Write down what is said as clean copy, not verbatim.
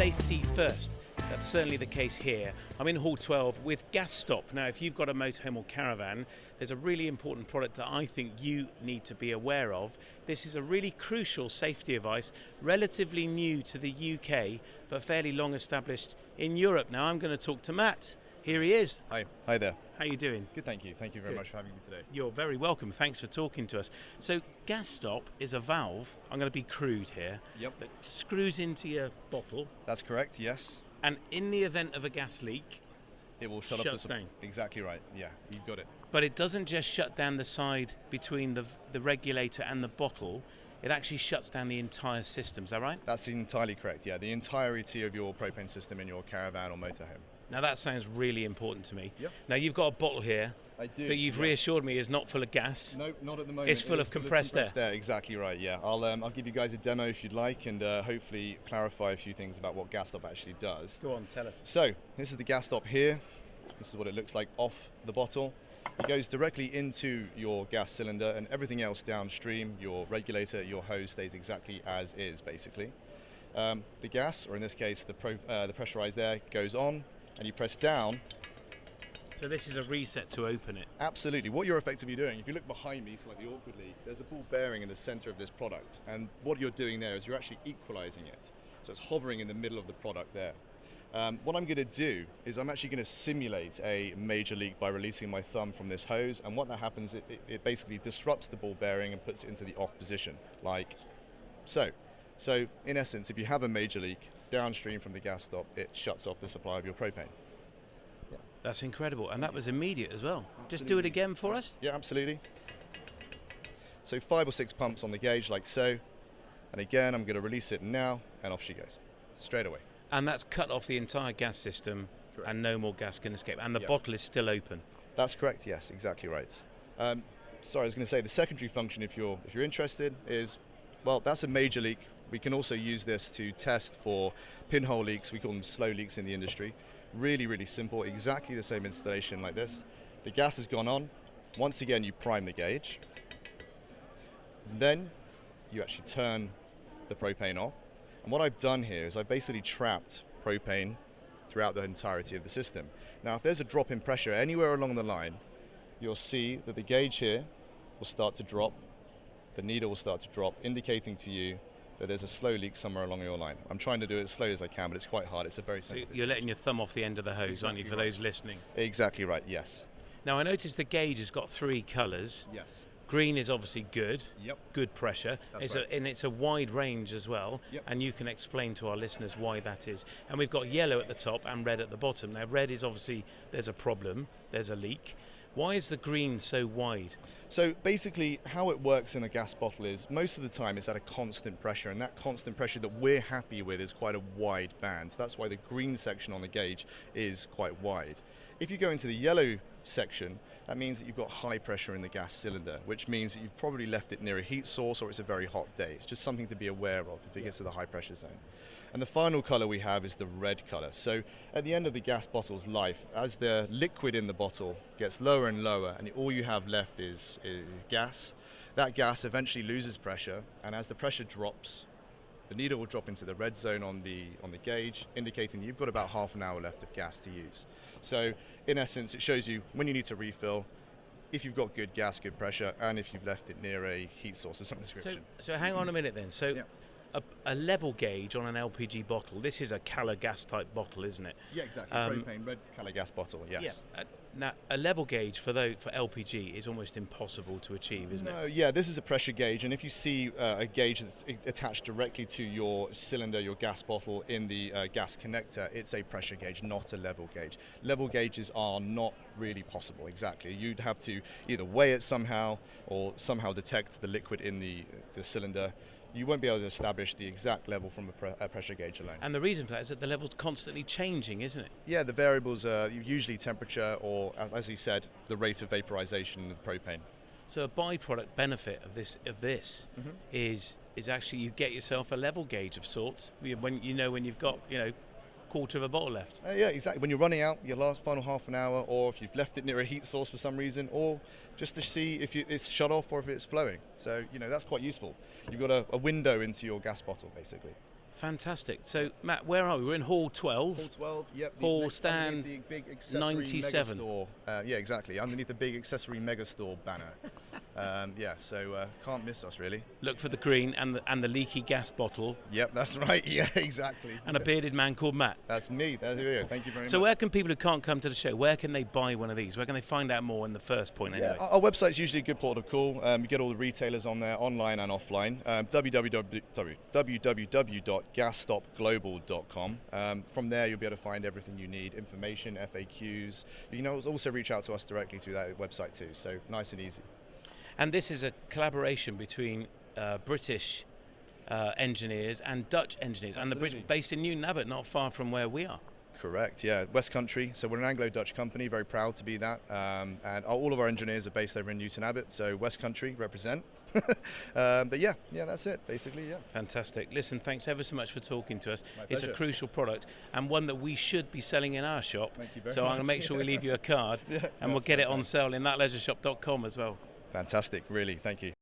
safety first. That's certainly the case here. I'm in Hall 12 with GasStop. Now, if you've got a motorhome or caravan, there's a really important product that I think you need to be aware of. This is a really crucial safety device, relatively new to the UK, but fairly long established in Europe. Now, I'm going to talk to Matt. Here he is. Hi there. How are you doing? Good, thank you. Thank you very much for having me today. You're very welcome. Thanks for talking to us. So GasStop is a valve, I'm going to be crude here, that screws into your bottle. That's correct, yes. And in the event of a gas leak, it will shut down. Exactly right, yeah, you've got it. But it doesn't just shut down the side between the regulator and the bottle, it actually shuts down the entire system, is that right? That's entirely correct, yeah. The entirety of your propane system in your caravan or motorhome. Now that sounds really important to me. Yep. Now you've got a bottle here that you've reassured me is not full of gas. No, not at the moment. It's full of compressed air. Exactly right, yeah. I'll give you guys a demo if you'd like, and hopefully clarify a few things about what GasStop actually does. Go on, tell us. So, this is the GasStop here. This is what it looks like off the bottle. It goes directly into your gas cylinder, and everything else downstream, your regulator, your hose, stays exactly as is, basically. The gas, or in this case the pressurized air, goes on, and you press down. So this is a reset to open it? Absolutely. What you're effectively doing, if you look behind me slightly awkwardly, there's a ball bearing in the center of this product, and what you're doing there is you're actually equalizing it. So it's hovering in the middle of the product there. What I'm going to do is I'm actually going to simulate a major leak by releasing my thumb from this hose, and what that happens, it basically disrupts the ball bearing and puts it into the off position, like so. So in essence, if you have a major leak downstream from the GasStop, it shuts off the supply of your propane. Yeah. That's incredible, and that was immediate as well. Absolutely. Just do it again for us? Yeah, absolutely. So 5 or 6 pumps on the gauge like so, and again I'm going to release it now, and off she goes, straight away. And that's cut off the entire gas system. Correct. And no more gas can escape, and the bottle is still open. That's correct, yes, exactly right. Sorry, I was going to say the secondary function, if you're interested, is, well, that's a major leak. We can also use this to test for pinhole leaks. We call them slow leaks in the industry. Really, really simple, exactly the same installation like this. The gas has gone on. Once again, you prime the gauge. Then you actually turn the propane off. And what I've done here is I've basically trapped propane throughout the entirety of the system. Now, if there's a drop in pressure anywhere along the line, you'll see that the gauge here will start to drop. The needle will start to drop, indicating to you that there's a slow leak somewhere along your line. I'm trying to do it as slow as I can, but it's quite hard. It's a very sensitive. You're letting your thumb off the end of the hose, aren't you, for those listening? Exactly right, yes. Now, I noticed the gauge has got 3 colours. Yes. Green is obviously good, good pressure, and it's a wide range as well, and you can explain to our listeners why that is. And we've got yellow at the top and red at the bottom. Now, red is obviously there's a problem, there's a leak. Why is the green so wide? So basically how it works in a gas bottle is most of the time it's at a constant pressure, and that constant pressure that we're happy with is quite a wide band. So that's why the green section on the gauge is quite wide. If you go into the yellow section, that means that you've got high pressure in the gas cylinder, which means that you've probably left it near a heat source or it's a very hot day. It's just something to be aware of if it gets to the high pressure zone. And the final colour we have is the red colour. So at the end of the gas bottle's life, as the liquid in the bottle gets lower and lower and all you have left is gas, that gas eventually loses pressure, and as the pressure drops, the needle will drop into the red zone on the gauge, indicating you've got about half an hour left of gas to use. So in essence, it shows you when you need to refill, if you've got good gas, good pressure, and if you've left it near a heat source of some description. So hang on a minute then. So a level gauge on an LPG bottle, this is a Cala gas type bottle, isn't it? Yeah, exactly. Propane red Cala gas bottle, yes. Yeah. Now, a level gauge for LPG is almost impossible to achieve, isn't it? Yeah, this is a pressure gauge, and if you see a gauge that's attached directly to your cylinder, your gas bottle in the gas connector, it's a pressure gauge, not a level gauge. Level gauges are not really possible, exactly. You'd have to either weigh it somehow or somehow detect the liquid in the cylinder. You won't be able to establish the exact level from a pressure gauge alone. And the reason for that is that the level's constantly changing, isn't it? Yeah, the variables are usually temperature or, as you said, the rate of vaporization of the propane. So a byproduct benefit of this is actually you get yourself a level gauge of sorts when you've got quarter of a bottle left. Yeah, exactly. When you're running out your last final half an hour, or if you've left it near a heat source for some reason, or just to see if it's shut off or if it's flowing. So, that's quite useful. You've got a window into your gas bottle, basically. Fantastic. So, Matt, where are we? We're in Hall 12. Hall 12, yep. Hall next stand underneath the big accessory 97. Megastore. Yeah, exactly. Underneath the big accessory megastore banner. So can't miss us really. Look for the green and the leaky gas bottle. Yep, that's right. Yeah, exactly. And a bearded man called Matt. That's me. That's you. Thank you very much. So where can people who can't come to the show, where can they buy one of these? Where can they find out more in the first point anyway? Our website's usually a good port of call. You get all the retailers on there, online and offline. www.gasstopglobal.com. From there, you'll be able to find everything you need, information, FAQs. You can also reach out to us directly through that website too, so nice and easy. And this is a collaboration between British engineers and Dutch engineers. Absolutely. And the British based in Newton Abbot, not far from where we are. Correct, yeah. West Country, so we're an Anglo-Dutch company, very proud to be that. And all of our engineers are based over in Newton Abbot, so West Country, represent. But yeah, that's it, basically, yeah. Fantastic. Listen, thanks ever so much for talking to us. My It's a pleasure. crucial product and one that we should be selling in our shop. Thank you very so I'm much. going to make sure we leave you a card Yeah, and we'll that's get it on fantastic. sale in thatleisureshop.com as well. Fantastic, really, thank you.